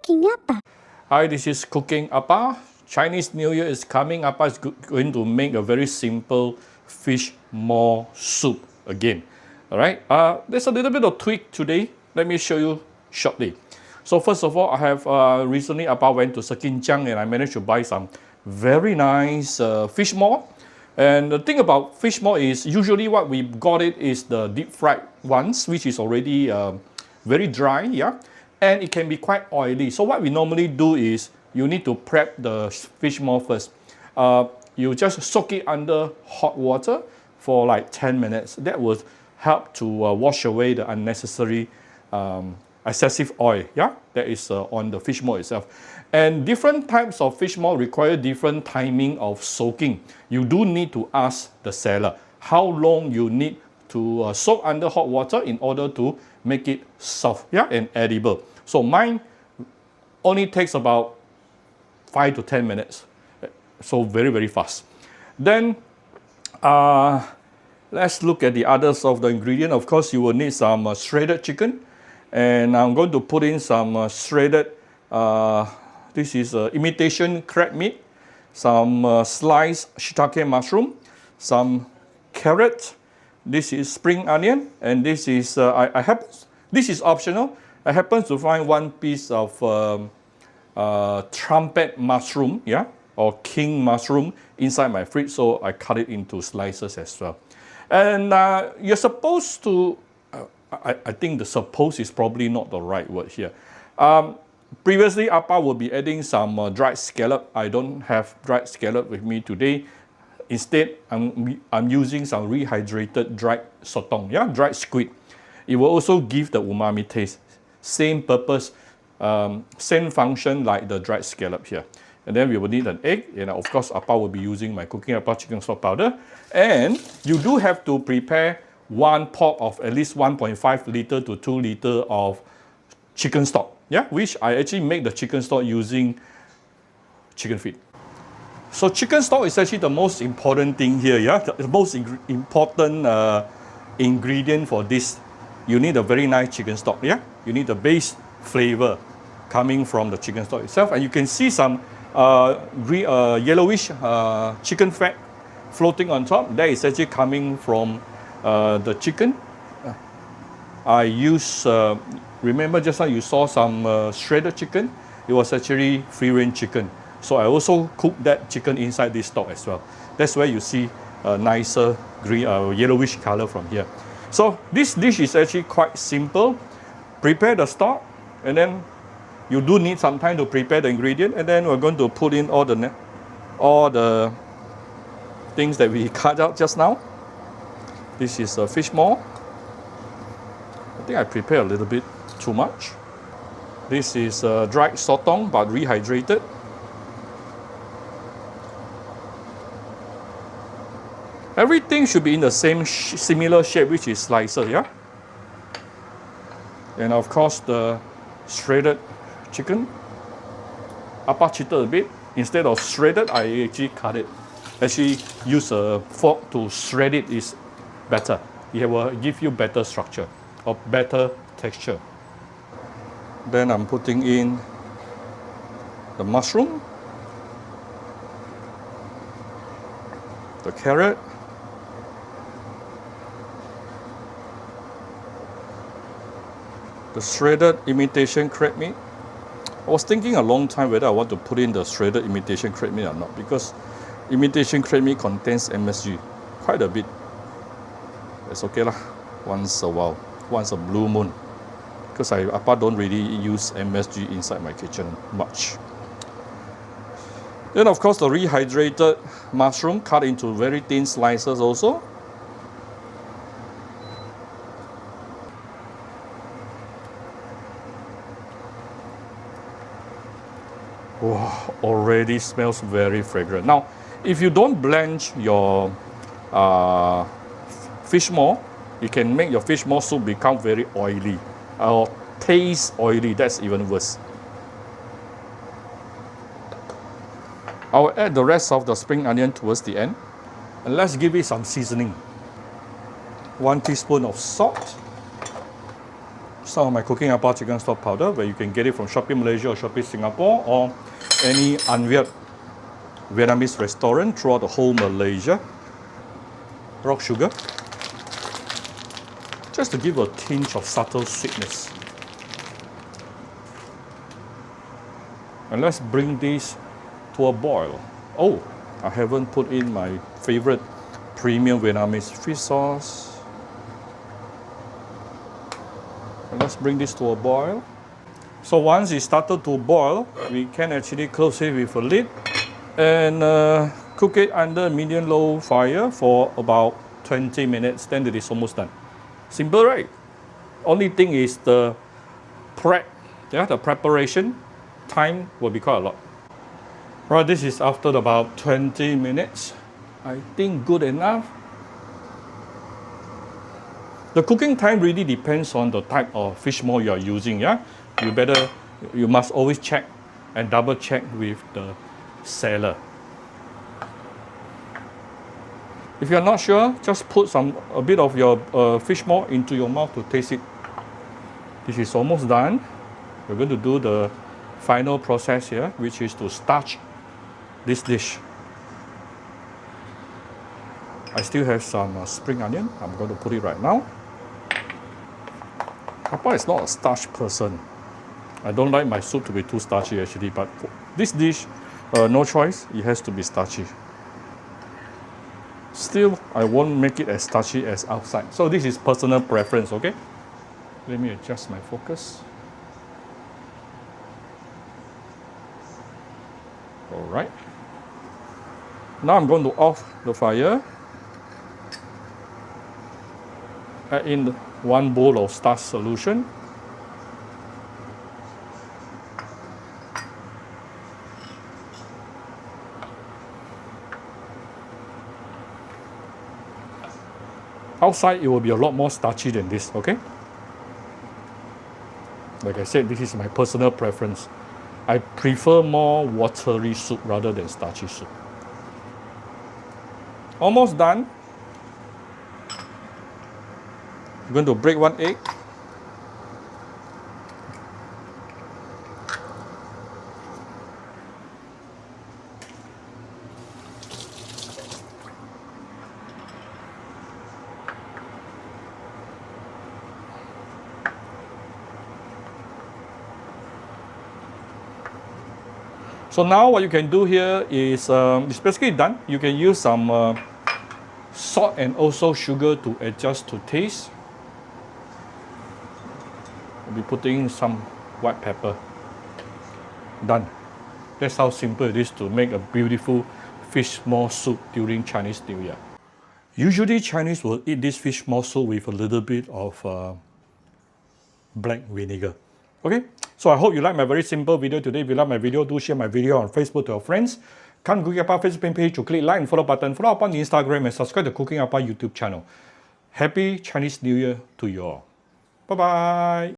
Cooking Appa. Hi, this is Cooking Appa. Chinese New Year is coming. Appa is going to make a very simple fish maw soup again. All right, there's a little bit of tweak today. Let me show you shortly. So first of all, I have recently Appa went to Sekinjiang and I managed to buy some very nice fish maw. And the thing about fish maw is usually what we got it is the deep fried ones, which is already very dry, yeah, and it can be quite oily. So what we normally do is you need to prep the fish maw first. You just soak it under hot water for like 10 minutes. That will help to wash away the unnecessary excessive oil, yeah, that is on the fish maw itself. And different types of fish maw require different timing of soaking. You do need to ask the seller how long you need to soak under hot water in order to make it soft, yeah, and edible. So mine only takes about 5 to 10 minutes, so very, very fast. Then let's look at the others of the ingredient. Of course, you will need some shredded chicken, and I'm going to put in some shredded, this is imitation crab meat, some sliced shiitake mushroom, some carrot, this is spring onion, and this is, this is optional. I happen to find one piece of trumpet mushroom, yeah, or king mushroom inside my fridge, so I cut it into slices as well. And you're supposed to, I think the supposed is probably not the right word here. Previously, Appa will be adding some dried scallop. I don't have dried scallop with me today. Instead, I'm using some rehydrated dried sotong, yeah, dried squid. It will also give the umami taste. Same purpose, same function like the dried scallop here. And then we will need an egg, and of course Appa will be using my Cooking Appa chicken stock powder. And you do have to prepare one pot of at least 1.5 liter to 2 liter of chicken stock, yeah, which I actually make the chicken stock using chicken feed. So chicken stock is actually the most important thing here, yeah, the most important ingredient for this. You need a very nice chicken stock, yeah. You need the base flavor coming from the chicken stock itself, and you can see some yellowish chicken fat floating on top. That is actually coming from the chicken. I use, remember just now you saw some shredded chicken. It was actually free-range chicken. So I also cooked that chicken inside this stock as well. That's where you see a nicer green, yellowish color from here. So this dish is actually quite simple. Prepare the stock, and then you do need some time to prepare the ingredient, and then we're going to put in all the things that we cut out just now. This is a fish maw. I think I prepared a little bit too much. This is dried sotong but rehydrated. Everything should be in the same similar shape, which is slices, yeah? And of course the shredded chicken. Appa cheated a bit. Instead of shredded, I actually cut it. Actually use a fork to shred it is better. It will give you better structure or better texture. Then I'm putting in the mushroom, the carrot, the shredded imitation crab meat. I was thinking a long time whether I want to put in the shredded imitation crab meat or not, because imitation crab meat contains MSG quite a bit. It's okay lah, once a while, once a blue moon, because Appa don't really use MSG inside my kitchen much. Then of course the rehydrated mushroom cut into very thin slices also. Wow, already smells very fragrant. Now, if you don't blanch your fish maw, you can make your fish maw soup become very oily or taste oily. That's even worse. I'll add the rest of the spring onion towards the end, and let's give it some seasoning. 1 teaspoon of salt, some of my cooking appa chicken stock powder, where you can get it from Shopee Malaysia or Shopee Singapore or any unweird Vietnamese restaurant throughout the whole Malaysia. Rock sugar, just to give a tinge of subtle sweetness. And let's bring this to a boil. Oh, I haven't put in my favorite premium Vietnamese fish sauce. And let's bring this to a boil. So once it started to boil, we can actually close it with a lid and cook it under medium-low fire for about 20 minutes. Then it is almost done. Simple, right? Only thing is the preparation time will be quite a lot. Right, this is after about 20 minutes. I think good enough. The cooking time really depends on the type of fish maw you are using. Yeah, you must always check and double check with the seller. If you are not sure, just put a bit of your fish maw into your mouth to taste it. This is almost done. We're going to do the final process here, which is to starch this dish. I still have some spring onion. I'm going to put it right now. Papa is not a starch person. I don't like my soup to be too starchy actually, but for this dish, no choice, it has to be starchy. Still, I won't make it as starchy as outside. So this is personal preference, okay? Let me adjust my focus. All right. Now I'm going to off the fire. Add in 1 bowl of starch solution. Outside, it will be a lot more starchy than this, okay? Like I said, this is my personal preference. I prefer more watery soup rather than starchy soup. Almost done. I'm going to break 1 egg. So now what you can do here is, it's basically done. You can use some salt and also sugar to adjust to taste. I'll be putting in some white pepper. Done. That's how simple it is to make a beautiful fish maw soup during Chinese New Year. Usually Chinese will eat this fish maw soup with a little bit of black vinegar. Okay, so I hope you like my very simple video today. If you like my video, do share my video on Facebook to your friends. Come Cooking Appa Facebook page to click like and follow button. Follow up on Instagram and subscribe to Cooking Appa YouTube channel. Happy Chinese New Year to you all. Bye-bye.